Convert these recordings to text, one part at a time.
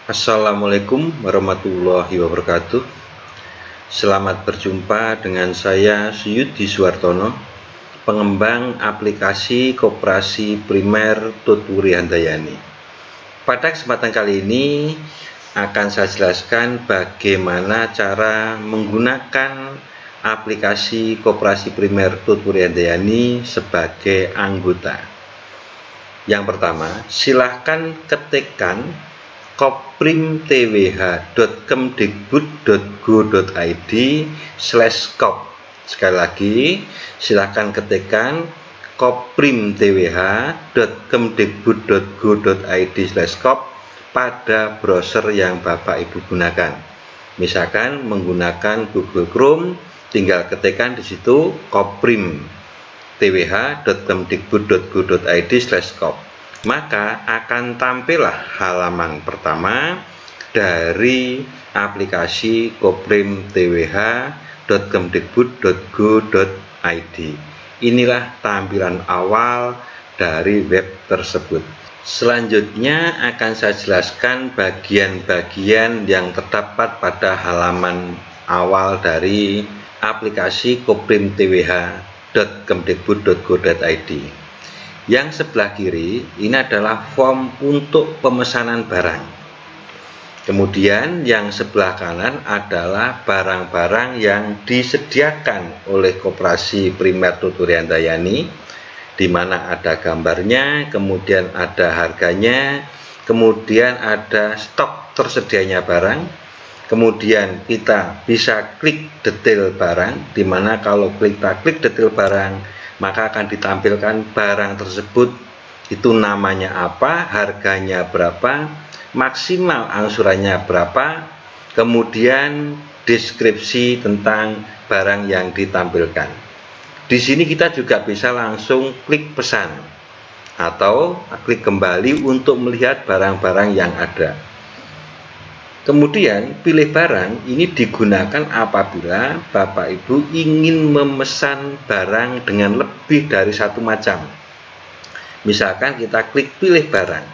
Assalamualaikum warahmatullahi wabarakatuh. Selamat berjumpa dengan saya Suyudi Suwartono, pengembang aplikasi Koperasi Primer Tutwuri Handayani. Pada kesempatan kali ini akan saya jelaskan bagaimana cara menggunakan aplikasi Koperasi Primer Tutwuri Handayani sebagai anggota. Yang pertama, silahkan ketikkan koprimtwh.kemdikbud.go.id/kop. Sekali lagi, silahkan ketikkan koprimtwh.kemdikbud.go.id/kop pada browser yang Bapak Ibu gunakan. Misalkan menggunakan Google Chrome, tinggal ketikkan di situ koprimtwh.kemdikbud.go.id/kop. Maka akan tampillah halaman pertama dari aplikasi koprimtwh.kemdikbud.go.id. Inilah tampilan awal dari web tersebut. Selanjutnya akan saya jelaskan bagian-bagian yang terdapat pada halaman awal dari aplikasi koprimtwh.kemdikbud.go.id. Yang sebelah kiri ini adalah form untuk pemesanan barang. Kemudian yang sebelah kanan adalah barang-barang yang disediakan oleh Koperasi Primer Tutwuri Handayani, di mana ada gambarnya, kemudian ada harganya, kemudian ada stok tersedianya barang. Kemudian kita bisa klik detail barang, di mana kalau kita klik detail barang, maka akan ditampilkan barang tersebut itu namanya apa, harganya berapa, maksimal angsurannya berapa, kemudian deskripsi tentang barang yang ditampilkan. Di sini kita juga bisa langsung klik pesan atau klik kembali untuk melihat barang-barang yang ada. Kemudian pilih barang ini digunakan apabila Bapak Ibu ingin memesan barang dengan lebih dari satu macam. Misalkan kita klik pilih barang,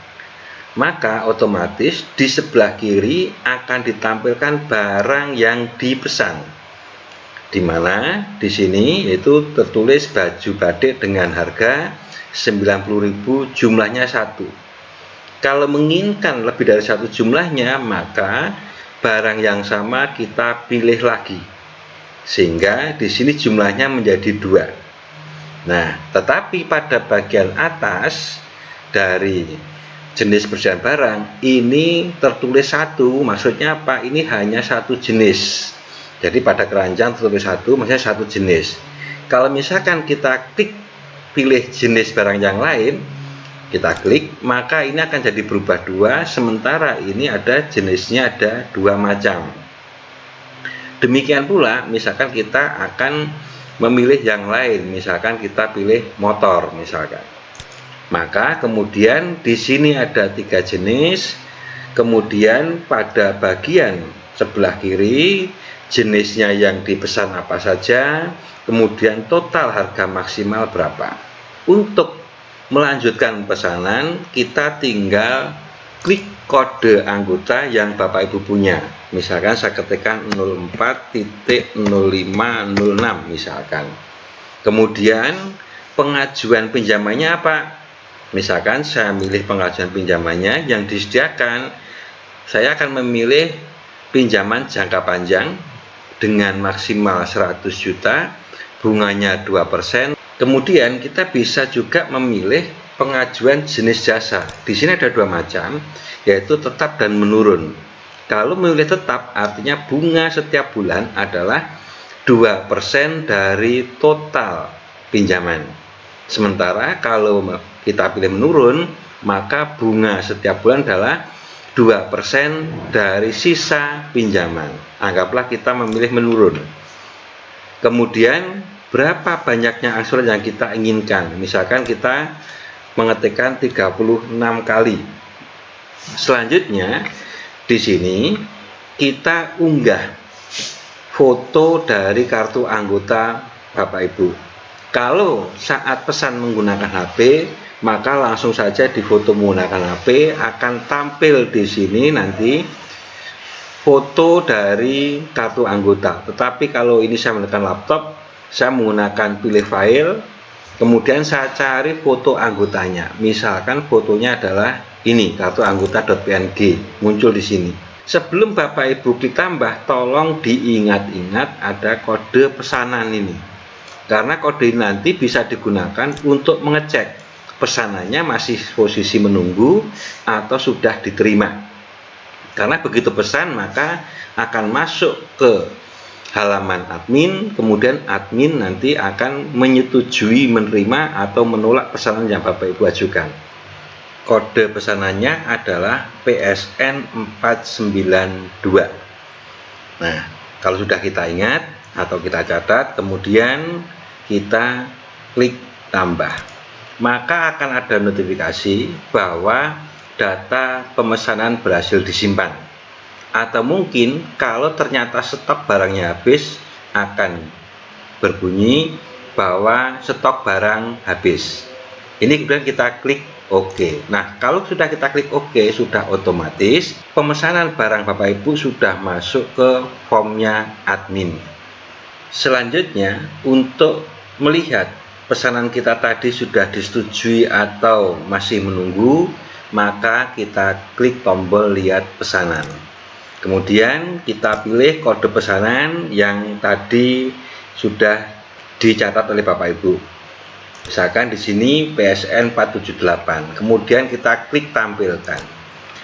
maka otomatis di sebelah kiri akan ditampilkan barang yang dipesan, di mana di sini itu tertulis baju batik dengan harga 90.000, jumlahnya 1. Kalau menginginkan lebih dari satu jumlahnya, maka barang yang sama kita pilih lagi, sehingga di sini jumlahnya menjadi 2. Nah, tetapi pada bagian atas dari jenis persediaan barang ini tertulis 1, maksudnya apa? Ini hanya satu jenis. Jadi pada keranjang tertulis 1, maksudnya satu jenis. Kalau misalkan kita klik pilih jenis barang yang lain, kita klik, maka ini akan jadi berubah 2, sementara ini ada jenisnya ada 2 macam. Demikian pula misalkan kita akan memilih yang lain, misalkan kita pilih motor misalkan. Maka kemudian di sini ada 3 jenis, kemudian pada bagian sebelah kiri jenisnya yang dipesan apa saja, kemudian total harga maksimal berapa. Untuk melanjutkan pesanan, kita tinggal klik kode anggota yang Bapak Ibu punya. Misalkan saya ketikkan 04.0506 misalkan. Kemudian pengajuan pinjamannya apa? Misalkan saya milih pengajuan pinjamannya yang disediakan, saya akan memilih pinjaman jangka panjang dengan maksimal 100 juta, bunganya 2%. Kemudian kita bisa juga memilih pengajuan jenis jasa. Di sini ada 2 macam, yaitu tetap dan menurun. Kalau memilih tetap, artinya bunga setiap bulan adalah 2% dari total pinjaman. Sementara kalau kita pilih menurun, maka bunga setiap bulan adalah 2% dari sisa pinjaman. Anggaplah kita memilih menurun. Kemudian berapa banyaknya angsuran yang kita inginkan. Misalkan kita mengetikkan 36 kali. Selanjutnya di sini kita unggah foto dari kartu anggota Bapak Ibu. Kalau saat pesan menggunakan HP, maka langsung saja difoto menggunakan HP, akan tampil di sini nanti foto dari kartu anggota. Tetapi kalau ini saya menggunakan laptop, saya menggunakan pilih file, kemudian saya cari foto anggotanya. Misalkan fotonya adalah ini, kartu anggota.png, muncul di sini. Sebelum Bapak Ibu ditambah, tolong diingat-ingat ada kode pesanan ini. Karena kode ini nanti bisa digunakan untuk mengecek pesanannya masih posisi menunggu atau sudah diterima. Karena begitu pesan maka akan masuk ke halaman admin, kemudian admin nanti akan menyetujui, menerima atau menolak pesanan yang Bapak Ibu ajukan. Kode pesanannya adalah PSN 492. Nah, kalau sudah kita ingat atau kita catat, kemudian kita klik tambah, maka akan ada notifikasi bahwa data pemesanan berhasil disimpan. Atau mungkin kalau ternyata stok barangnya habis, akan berbunyi bahwa stok barang habis. Ini kemudian kita klik OK. Nah, kalau sudah kita klik OK, sudah otomatis pemesanan barang Bapak Ibu sudah masuk ke formnya admin. Selanjutnya, untuk melihat pesanan kita tadi sudah disetujui atau masih menunggu, maka kita klik tombol lihat pesanan. Kemudian kita pilih kode pesanan yang tadi sudah dicatat oleh Bapak Ibu. Misalkan di sini PSN 478. Kemudian kita klik tampilkan.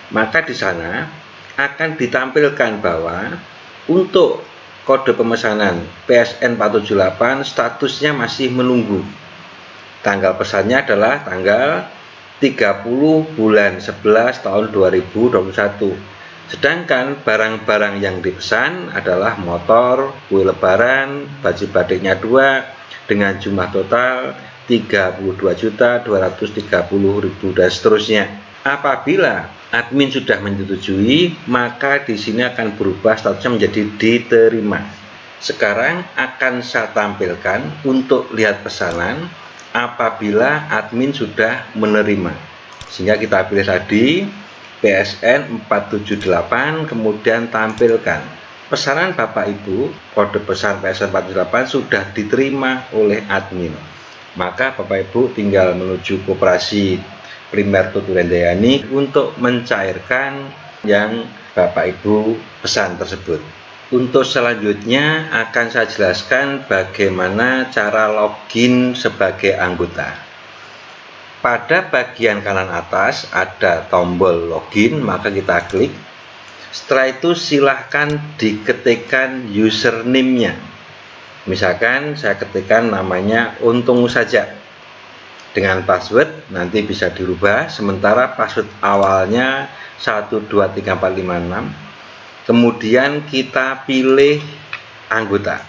Maka di sana akan ditampilkan bahwa untuk kode pemesanan PSN 478 statusnya masih menunggu. Tanggal pesannya adalah tanggal 30 bulan 11 tahun 2021. Sedangkan barang-barang yang dipesan adalah motor, kue lebaran, baju batiknya 2 dengan jumlah total 32.230.000 dan seterusnya. Apabila admin sudah menyetujui, maka di sini akan berubah statusnya menjadi diterima. Sekarang akan saya tampilkan untuk lihat pesanan apabila admin sudah menerima. Sehingga kita pilih tadi PSN 478, kemudian tampilkan pesanan Bapak Ibu, kode pesan PSN 478 sudah diterima oleh admin. Maka Bapak Ibu tinggal menuju koperasi primer Tuturendayani untuk mencairkan yang Bapak Ibu pesan tersebut. Untuk selanjutnya akan saya jelaskan bagaimana cara login sebagai anggota. Pada bagian kanan atas ada tombol login, maka kita klik. Setelah itu silahkan diketikkan username-nya. Misalkan saya ketikkan namanya Untung saja. Dengan password nanti bisa dirubah, sementara password awalnya 123456. Kemudian kita pilih anggota.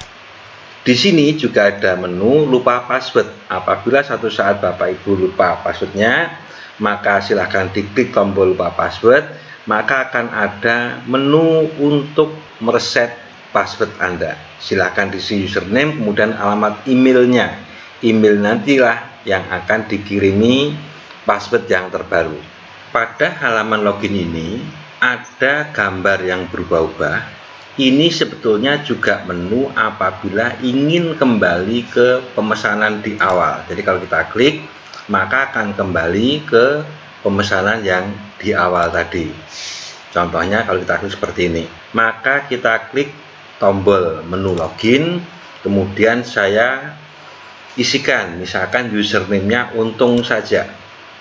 Di sini juga ada menu lupa password. Apabila suatu saat Bapak Ibu lupa passwordnya, maka silahkan diklik tombol lupa password, maka akan ada menu untuk mereset password Anda. Silahkan diisi username, kemudian alamat emailnya. Email nantilah yang akan dikirimi password yang terbaru. Pada halaman login ini ada gambar yang berubah-ubah. Ini sebetulnya juga menu apabila ingin kembali ke pemesanan di awal. Jadi kalau kita klik, maka akan kembali ke pemesanan yang di awal tadi. Contohnya kalau kita klik seperti ini, maka kita klik tombol menu login, kemudian saya isikan misalkan username-nya Untung saja,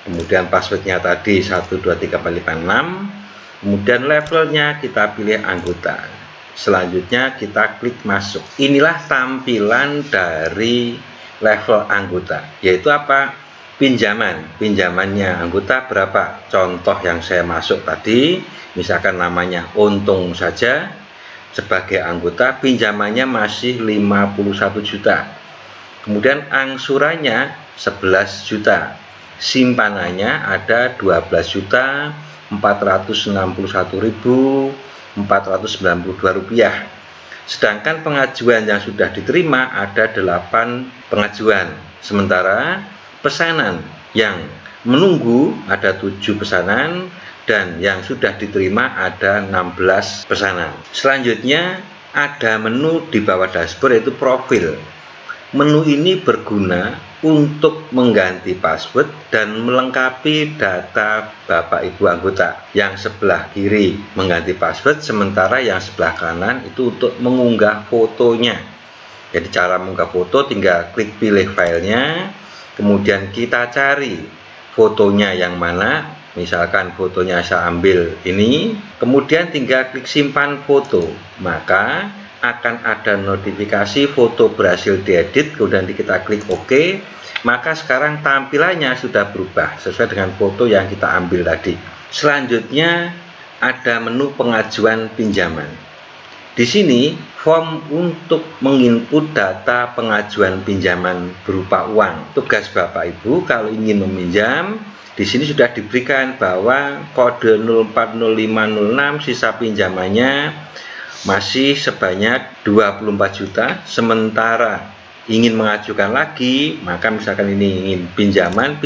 kemudian passwordnya tadi 123456, kemudian levelnya kita pilih anggota. Selanjutnya kita klik masuk. Inilah tampilan dari level anggota, yaitu apa? Pinjamannya anggota berapa? Contoh yang saya masuk tadi, misalkan namanya Untung saja, sebagai anggota pinjamannya masih 51 juta. Kemudian angsurannya 11 juta. Simpanannya ada 12.461.492 rupiah. Sedangkan pengajuan yang sudah diterima ada 8 pengajuan. Sementara pesanan yang menunggu ada 7 pesanan, dan yang sudah diterima ada 16 pesanan. Selanjutnya ada menu di bawah dashboard, yaitu profil. Menu ini berguna untuk mengganti password dan melengkapi data Bapak Ibu anggota. Yang sebelah kiri mengganti password, sementara yang sebelah kanan itu untuk mengunggah fotonya. Jadi cara mengunggah foto tinggal klik pilih filenya, kemudian kita cari fotonya yang mana. Misalkan fotonya saya ambil ini, kemudian tinggal klik simpan foto, maka akan ada notifikasi foto berhasil diedit, kemudian kita klik OK, maka sekarang tampilannya sudah berubah sesuai dengan foto yang kita ambil tadi. Selanjutnya ada menu pengajuan pinjaman. Di sini form untuk menginput data pengajuan pinjaman berupa uang. Tugas Bapak Ibu kalau ingin meminjam, di sini sudah diberikan bahwa kode 040506 sisa pinjamannya masih sebanyak 24 juta, sementara ingin mengajukan lagi, maka misalkan ini ingin pinjaman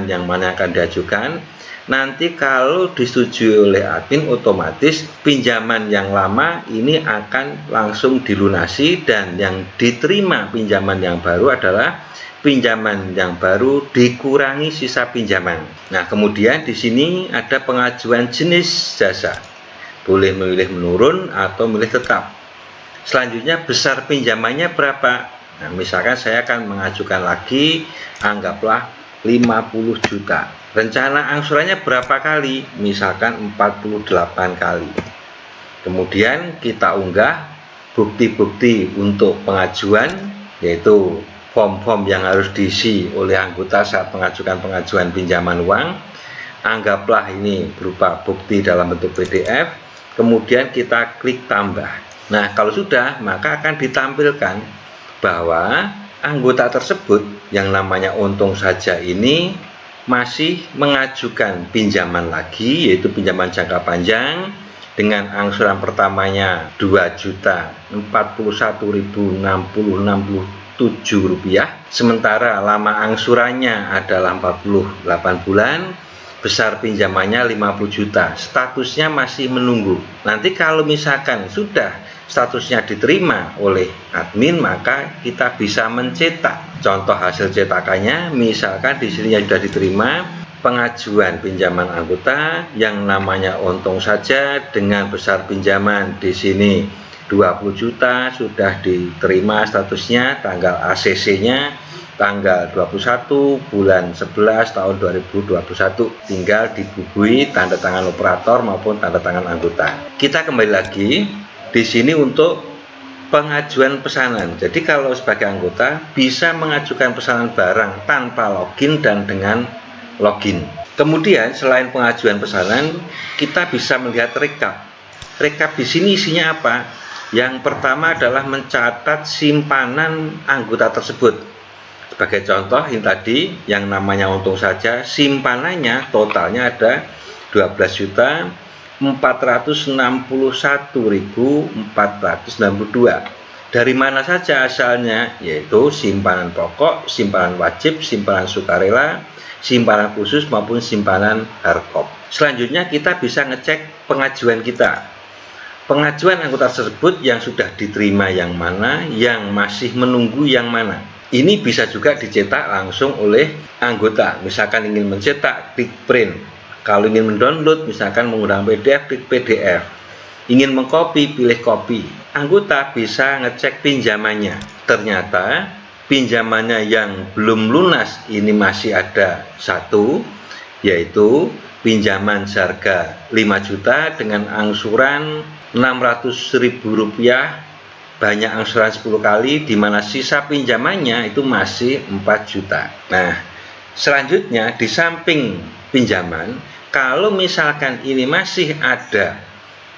yang mana akan diajukan, nanti kalau disetujui oleh admin, otomatis pinjaman yang lama ini akan langsung dilunasi, dan yang diterima pinjaman yang baru adalah pinjaman yang baru dikurangi sisa pinjaman. Nah, kemudian di sini ada pengajuan jenis jasa. Boleh memilih menurun atau memilih tetap. Selanjutnya besar pinjamannya berapa? Nah, misalkan saya akan mengajukan lagi, anggaplah 50 juta. Rencana angsurannya berapa kali? Misalkan 48 kali. Kemudian kita unggah bukti-bukti untuk pengajuan, yaitu form-form yang harus diisi oleh anggota saat mengajukan pengajuan pinjaman uang. Anggaplah ini berupa bukti dalam bentuk PDF, kemudian kita klik tambah. Nah, kalau sudah, maka akan ditampilkan bahwa anggota tersebut yang namanya Untung Saja ini masih mengajukan pinjaman lagi, yaitu pinjaman jangka panjang dengan angsuran pertamanya Rp2.041.060,67, sementara lama angsurannya adalah 48 bulan, besar pinjamannya 50 juta, statusnya masih menunggu. Nanti kalau misalkan sudah statusnya diterima oleh admin, maka kita bisa mencetak. Contoh hasil cetakannya, misalkan di sini sudah diterima pengajuan pinjaman anggota yang namanya Untung Saja dengan besar pinjaman di sini 20 juta, sudah diterima statusnya, tanggal ACC-nya tanggal 21 bulan 11 tahun 2021, tinggal dibubuhi tanda tangan operator maupun tanda tangan anggota. Kita kembali lagi di sini untuk pengajuan pesanan. Jadi kalau sebagai anggota bisa mengajukan pesanan barang tanpa login dan dengan login. Kemudian selain pengajuan pesanan, kita bisa melihat rekap. Rekap di sini isinya apa? Yang pertama adalah mencatat simpanan anggota tersebut. Sebagai contoh ini tadi yang namanya Untung Saja, simpanannya totalnya ada 12.461.492. Dari mana saja asalnya? Yaitu simpanan pokok, simpanan wajib, simpanan sukarela, simpanan khusus maupun simpanan hardcopy. Selanjutnya kita bisa ngecek pengajuan kita. Pengajuan anggota tersebut yang sudah diterima yang mana, yang masih menunggu yang mana. Ini bisa juga dicetak langsung oleh anggota. Misalkan ingin mencetak, klik print. Kalau ingin mendownload, misalkan menggunakan PDF, klik PDF. Ingin mengcopy, pilih copy. Anggota bisa ngecek pinjamannya. Ternyata pinjamannya yang belum lunas ini masih ada satu, yaitu pinjaman seharga 5 juta dengan angsuran Rp600.000, banyak angsuran 10 kali, di mana sisa pinjamannya itu masih 4 juta. Nah, selanjutnya di samping pinjaman, kalau misalkan ini masih ada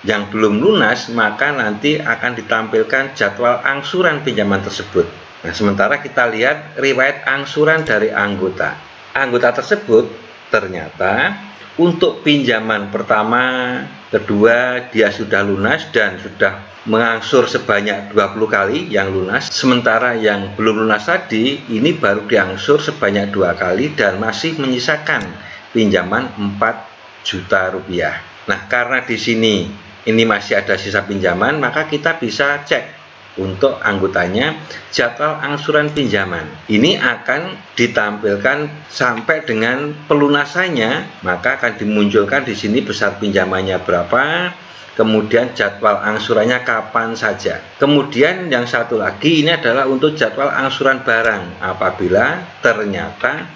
yang belum lunas, maka nanti akan ditampilkan jadwal angsuran pinjaman tersebut. Nah, sementara kita lihat riwayat angsuran dari anggota. Anggota tersebut ternyata untuk pinjaman pertama kedua dia sudah lunas dan sudah mengangsur sebanyak 20 kali yang lunas, sementara yang belum lunas tadi ini baru diangsur sebanyak 2 kali dan masih menyisakan pinjaman 4 juta rupiah. Nah, karena di sini ini masih ada sisa pinjaman, maka kita bisa cek untuk anggotanya jadwal angsuran pinjaman. Ini akan ditampilkan sampai dengan pelunasannya, maka akan dimunculkan di sini besar pinjamannya berapa, kemudian jadwal angsurannya kapan saja. Kemudian yang satu lagi ini adalah untuk jadwal angsuran barang apabila ternyata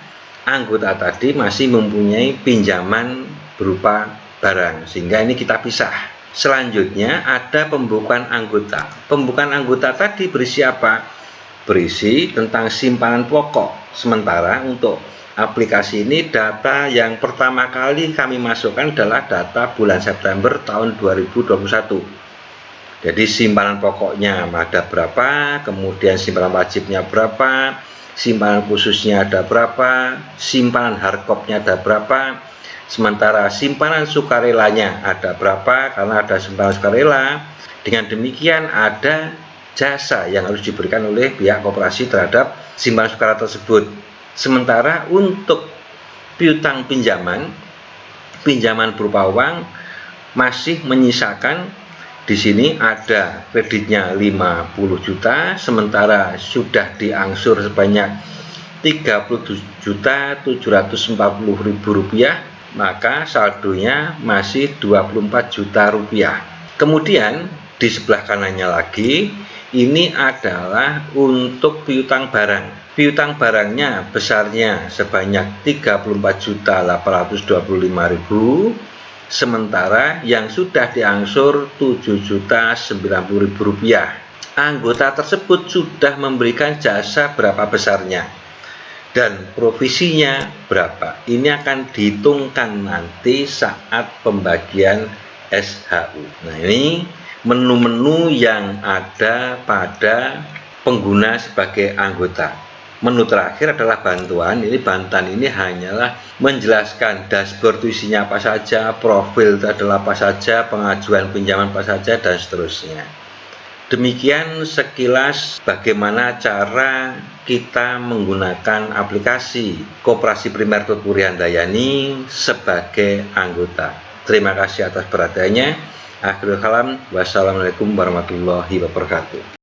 anggota tadi masih mempunyai pinjaman berupa barang, sehingga ini kita pisah. Selanjutnya ada pembukuan anggota. Pembukuan anggota tadi berisi apa? Berisi tentang simpanan pokok. Sementara untuk aplikasi ini data yang pertama kali kami masukkan adalah data bulan September tahun 2021. Jadi simpanan pokoknya ada berapa, kemudian simpanan wajibnya berapa, simpanan khususnya ada berapa, simpanan hardcopnya ada berapa, sementara simpanan sukarelanya ada berapa, karena ada simpanan sukarela. Dengan demikian ada jasa yang harus diberikan oleh pihak koperasi terhadap simpanan sukarela tersebut. Sementara untuk piutang pinjaman berupa uang masih menyisakan di sini ada kreditnya 50 juta, sementara sudah diangsur sebanyak 37.740.000 rupiah, maka saldonya masih 24 juta rupiah. Kemudian di sebelah kanannya lagi ini adalah untuk piutang barang. Piutang barangnya besarnya sebanyak 34.825.000, sementara yang sudah diangsur 7.090.000 rupiah. Anggota tersebut sudah memberikan jasa berapa besarnya dan provisinya berapa. Ini akan dihitungkan nanti saat pembagian SHU. Nah, ini menu-menu yang ada pada pengguna sebagai anggota. Menu terakhir adalah bantuan. Ini bantuan ini hanyalah menjelaskan dashboard isinya apa saja, profil itu adalah apa saja, pengajuan pinjaman apa saja, dan seterusnya. Demikian sekilas bagaimana cara kita menggunakan aplikasi Koperasi Primer Tutpuri Handayani sebagai anggota. Terima kasih atas perhatiannya. Akhirul kalam, wassalamualaikum warahmatullahi wabarakatuh.